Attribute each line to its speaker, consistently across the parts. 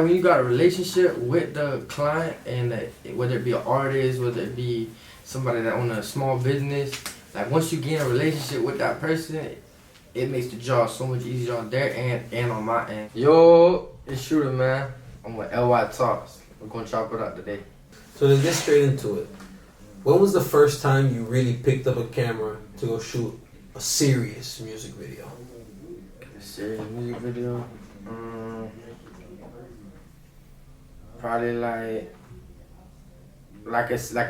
Speaker 1: When you got a relationship with the client, and whether it be an artist, whether it be somebody that own a small business, like once you get in a relationship with that person, it makes the job so much easier on their end and on my end. Yo, it's Shoota, man. I'm with LY Talks. We're gonna chop it up today.
Speaker 2: So to get straight into it, when was the first time you really picked up a camera to go shoot a serious music video?
Speaker 1: A serious music video? Probably like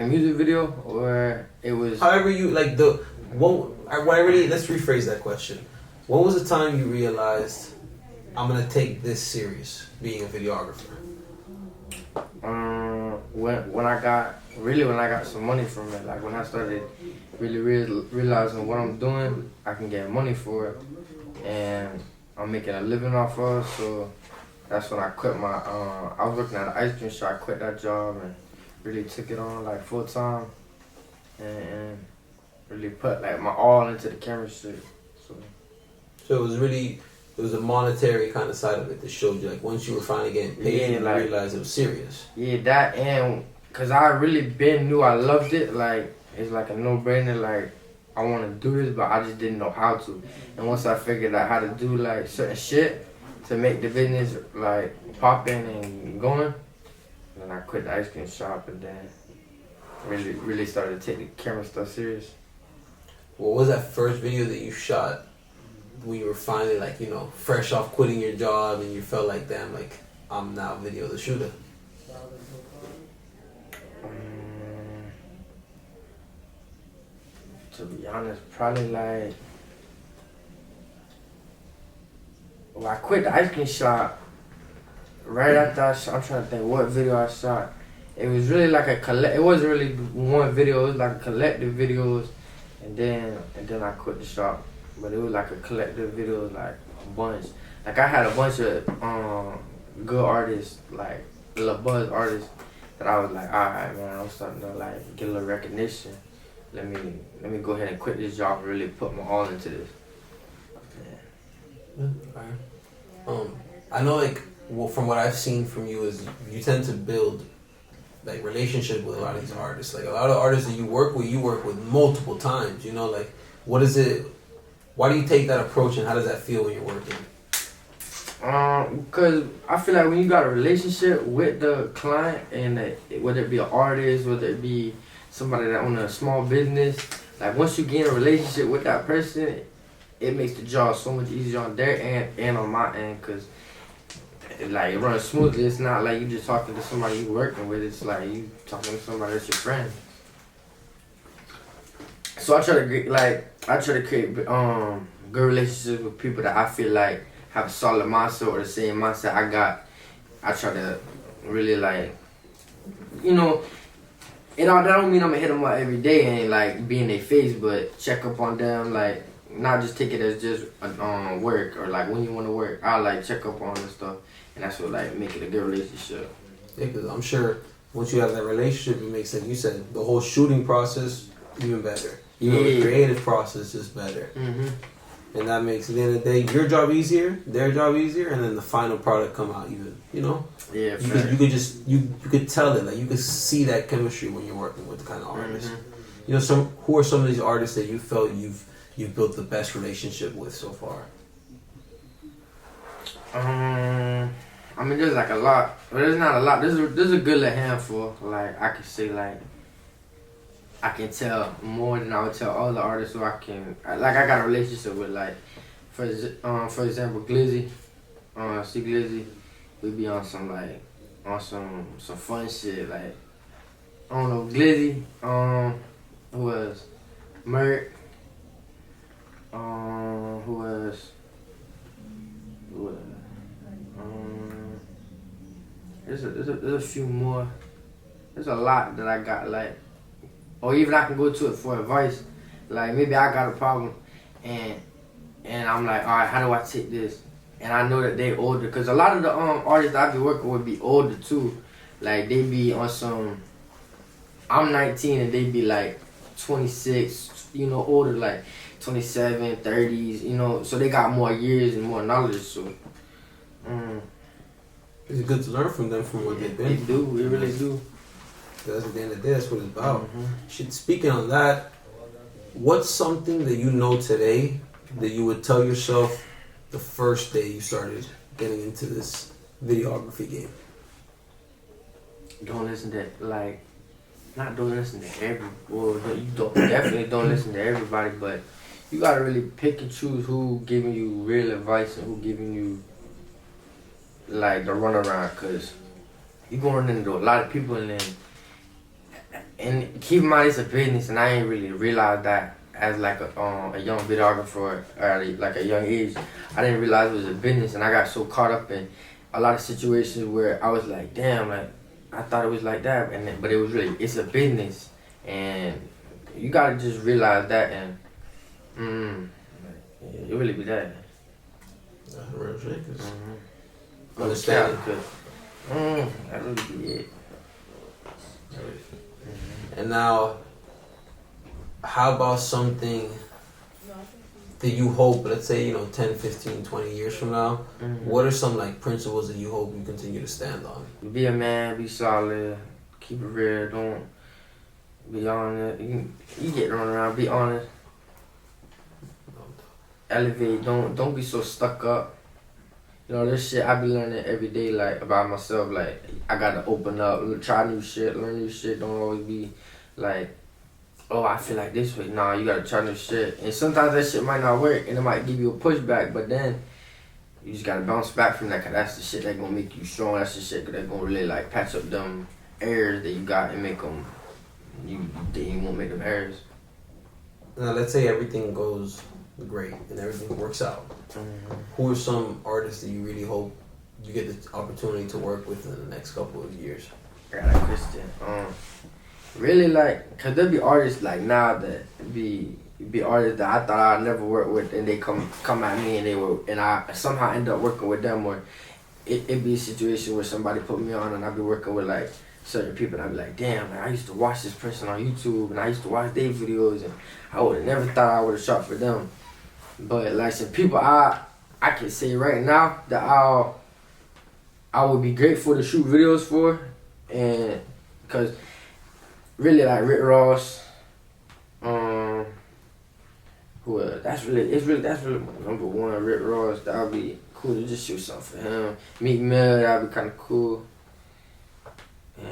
Speaker 1: a music video, or it was.
Speaker 2: However you like the one. Let's rephrase that question. When was the time you realized I'm gonna take this serious, being a videographer?
Speaker 1: When I got some money from it, like when I started really realizing what I'm doing, I can get money for it, and I'm making a living off of. So that's when I quit my. I was working at an ice cream shop. I quit that job and really took it on like full time, and really put like my all into the camera shit.
Speaker 2: So it was a monetary kind of side of it that showed you, like, once you were finally getting paid, you realized it was serious.
Speaker 1: Yeah, that, and cause I really knew I loved it. Like it's like a no-brainer. Like I want to do this, but I just didn't know how to. And once I figured out how to do like certain shit to make the business like popping and going, then I quit the ice cream shop and then really started to take the camera stuff serious.
Speaker 2: What was that first video that you shot when you were finally, like, you know, fresh off quitting your job and you felt like, damn, like, I'm now video the shooter?
Speaker 1: To be honest, probably like, well, I quit the ice cream shop. Right after I'm trying to think what video I shot. It was really like it wasn't really one video. It was like a collective videos, and then I quit the shop. But it was like a collective video, like a bunch. Like I had a bunch of good artists, like little buzz artists, that I was like, alright, man, I'm starting to like get a little recognition. Let me go ahead and quit this job and really put my all into this.
Speaker 2: Yeah. I know, like, well, from what I've seen from you is you tend to build like relationship with a lot of these artists. Like a lot of artists that you work with multiple times. You know, like, what is it? Why do you take that approach, and how does that feel when you're working?
Speaker 1: Because I feel like when you got a relationship with the client, and whether it be an artist, whether it be somebody that own a small business, like once you get in a relationship with that person, it makes the job so much easier on their end and on my end, because like it runs smoothly. It's not like you just talking to somebody you working with. It's like you talking to somebody that's your friend. So I try to create good relationships with people that I feel like have a solid mindset or the same mindset I got. I try to really, like, you know, that don't mean I'm gonna hit them up every day and like be in their face, but check up on them, like not just take it as just work or like when you want to work. I like check up on and stuff, and that's what like make it a good relationship.
Speaker 2: Yeah, because I'm sure once you have that relationship, it makes, like you said, the whole shooting process even better. Even the creative process is better.
Speaker 1: Mm-hmm.
Speaker 2: And that makes, at the end of the day, your job easier, their job easier, and then the final product come out even, you know?
Speaker 1: Yeah,
Speaker 2: you could tell it, like you could see that chemistry when you're working with the kind of artist.
Speaker 1: Mm-hmm.
Speaker 2: You know, who are some of these artists that you felt you've built the best relationship with so far?
Speaker 1: I mean, there's like a lot, but there's not a lot. There's a good little handful. Like I could say, like I can tell more than I would tell all the artists who I got a relationship with. Like for example, Glizzy, see Glizzy, we be on some some fun shit. Like I don't know, Glizzy, who else? Merc, who else? There's a few more. There's a lot that I got, like, or even I can go to it for advice. Like maybe I got a problem, and I'm like, all right, how do I take this? And I know that they older, cause a lot of the artists I be working with be older too. Like they be on some. I'm 19 and they be like 26, you know, older, like 27, 30s, you know. So they got more years and more knowledge. So
Speaker 2: It's good to learn from them from what they've
Speaker 1: They
Speaker 2: been.
Speaker 1: do. We really do.
Speaker 2: Because at the end of the day, that's what it's about.
Speaker 1: Mm-hmm.
Speaker 2: Shit, speaking on that, what's something that you know today that you would tell yourself the first day you started getting into this videography game?
Speaker 1: Don't listen to don't listen to you definitely don't listen to everybody, but you gotta really pick and choose who giving you real advice and who giving you like the runaround, cause you going into a lot of people and keep in mind it's a business, and I ain't really realized that as like a young videographer at like a young age. I didn't realize it was a business, and I got so caught up in a lot of situations where I was like, damn, like I thought it was like that, but it was really, it's a business, and you gotta just realize that, and it really be that.
Speaker 2: That's real shit.
Speaker 1: Understand? That really be it.
Speaker 2: And now, how about something that you hope, let's say, 10, 15, 20 years from now, what are some like principles that you hope you continue to stand on?
Speaker 1: Be a man, be solid, keep it real, don't be honest. You get run around, be honest. Elevate, don't be so stuck up. This shit I be learning every day, like, about myself. Like, I gotta open up, try new shit, learn new shit. Don't always be like, oh, I feel like this way. Nah, you gotta try new shit. And sometimes that shit might not work, and it might give you a pushback, but then you just gotta bounce back from that, cause that's the shit that gonna make you strong. That's the shit that gonna really, like, patch up them errors that you got and make them, you won't make them errors.
Speaker 2: Now, let's say everything goes great and everything works out. Who are some artists that you really hope you get the opportunity to work with in the next couple of years?
Speaker 1: I got a question. Really, like, cause there be artists like now that be artists that I thought I'd never work with, and they come at me and I somehow end up working with them, or it be a situation where somebody put me on and I be working with like certain people, and I be like, damn, man, I used to watch this person on YouTube and I used to watch their videos, and I would have never thought I would have shot for them. But like some people I can say right now that I would be grateful to shoot videos for, and cause really like Rick Ross, that's really my number one. Rick Ross, that would be cool to just shoot something for him. Meek Mill, that would be kind of cool. But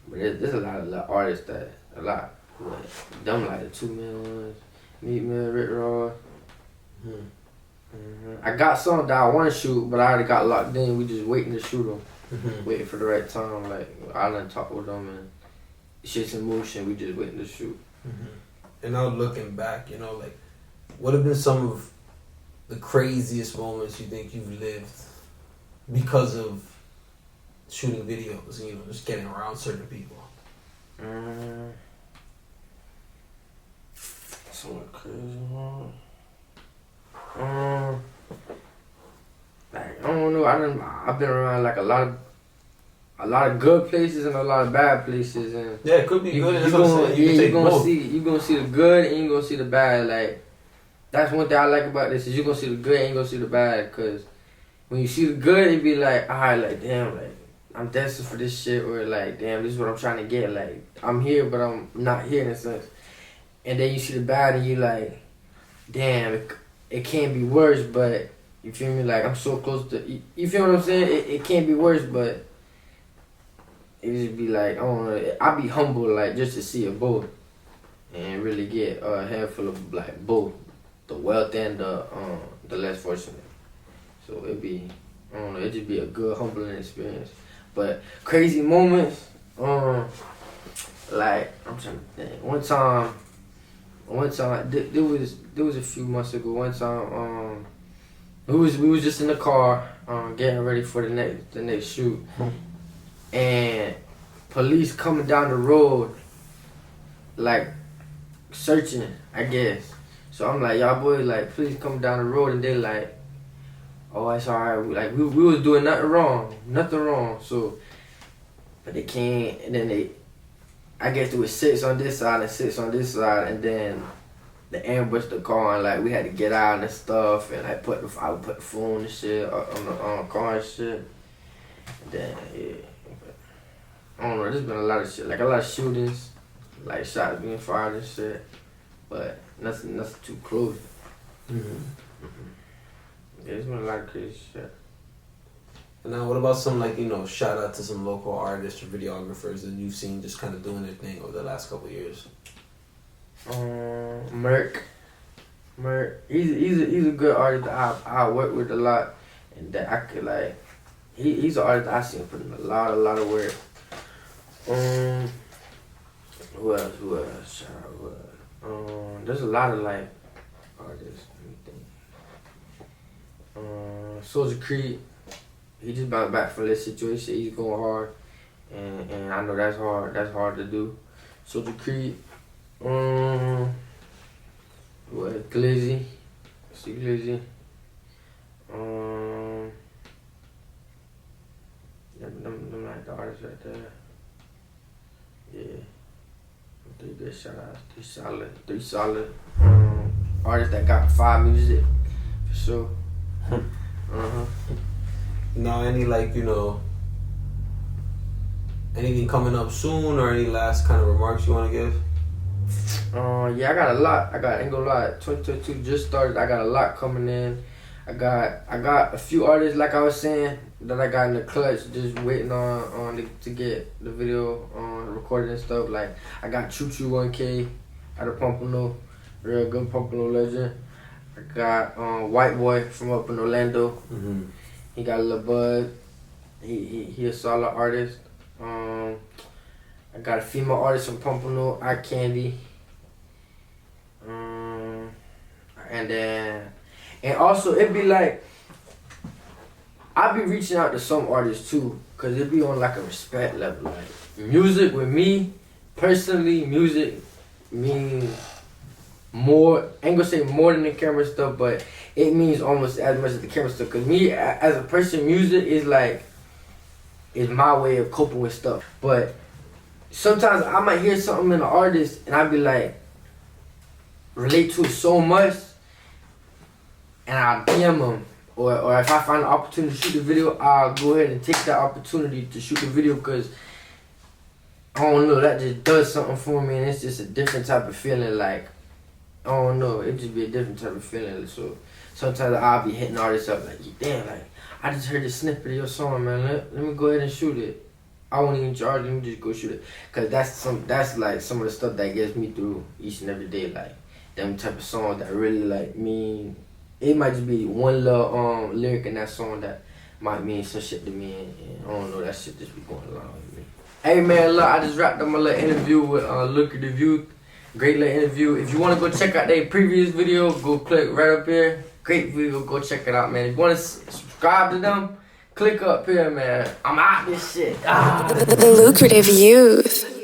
Speaker 1: there's a lot of artists that them like the 2 million ones. Meek Mill, Rick Ross. I got some that I want to shoot, but I already got locked in. We just waiting to shoot them, waiting for the right time. Like, I done talk with them and shit's in motion. We just waiting to shoot.
Speaker 2: And now looking back, like, what have been some of the craziest moments you think you've lived because of shooting videos, just getting around certain people?
Speaker 1: Something crazy, man. Like, I don't know. I've been around like a lot of good places and a lot of bad places, and
Speaker 2: yeah, it could be good.
Speaker 1: You gonna see the good and you gonna see the bad. Like, that's one thing I like about this is you gonna see the good and you gonna see the bad. Cause when you see the good, it be like, alright, like, damn, like, I'm destined for this shit, or like, damn, this is what I'm trying to get. Like, I'm here, but I'm not here in a sense. And then you see the bad and you like, damn, it can't be worse, but you feel me? Like, I'm so close to, you feel what I'm saying? It can't be worse, but it just be like, I don't know, I be humble, like, just to see it both and really get a handful of, like, both the wealth and the less fortunate. So it be, I don't know, it just be a good, humbling experience. But crazy moments, like, I'm trying to think. One time, there was a few months ago. One time, we was just in the car, getting ready for the next shoot, and police coming down the road, like, searching, I guess. So I'm like, y'all boys, like, please come down the road, and they like, oh, it's alright. Like, we was doing nothing wrong. So, but they came, and then I guess there was 6 on this side and 6 on this side, and then ambush the car, and like we had to get out and stuff, and like I would put the phone and shit on the car and shit. And then yeah, but, I don't know. There's been a lot of shit, like a lot of shootings, like shots being fired and shit, but nothing too close. Yeah, there's been a lot of crazy shit.
Speaker 2: And now, what about some, like, you know, shout out to some local artists or videographers that you've seen just kind of doing their thing over the last couple of years?
Speaker 1: Merc, he's a good artist that I work with a lot, and that I could like. He's an artist that I seen put in a lot of work. Who else? Shout out. There's a lot of like artists. Let me think. Soldier Creed. He just bounced back from this situation. He's going hard, and I know that's hard. That's hard to do. Soldier Creed. Glizzy. See Glizzy. Them like the artists right there. Yeah. 3 good shout outs. 3 solid. Artists that got 5 music for sure.
Speaker 2: Now, any, like, you know, anything coming up soon, or any last kind of remarks you want to give?
Speaker 1: Yeah, I got a lot. I ain't gonna lie, 2022 just started. I got a lot coming in. I got a few artists, like I was saying, that I got in the clutch, just waiting on to get the video recorded and stuff. Like, I got Choo 1K out of Pompano, real good Pompano legend. I got White Boy from up in Orlando. He got a little buzz. He a solid artist. I got a female artist from Pompano, Eye Candy. And also it be like, I be reaching out to some artists too, cause it be on like a respect level. Like, music with me, personally, music means more, ain't gonna say more than the camera stuff, but it means almost as much as the camera stuff. Cause me, as a person, music is like, is my way of coping with stuff. But sometimes I might hear something in an artist and I be like, relate to it so much, and I'll DM them. Or if I find an opportunity to shoot the video, I'll go ahead and take that opportunity to shoot the video, because I don't know, that just does something for me, and it's just a different type of feeling. Like, I don't know, it just be a different type of feeling. So sometimes I'll be hitting artists up like, damn, like, I just heard a snippet of your song, man. Let me go ahead and shoot it. I won't even charge you, just go shoot it. Cause that's like some of the stuff that gets me through each and every day. Like, them type of songs that really like mean. It might just be one little lyric in that song that might mean some shit to me, and I don't know, that shit just be going along with me. Hey man, look, I just wrapped up my little interview with Look at the View. Great little interview. If you want to go check out their previous video, go click right up here. Great video, go check it out, man. If you want to subscribe to them, click up here, man. I'm out this shit.
Speaker 3: The Lucrative Youth.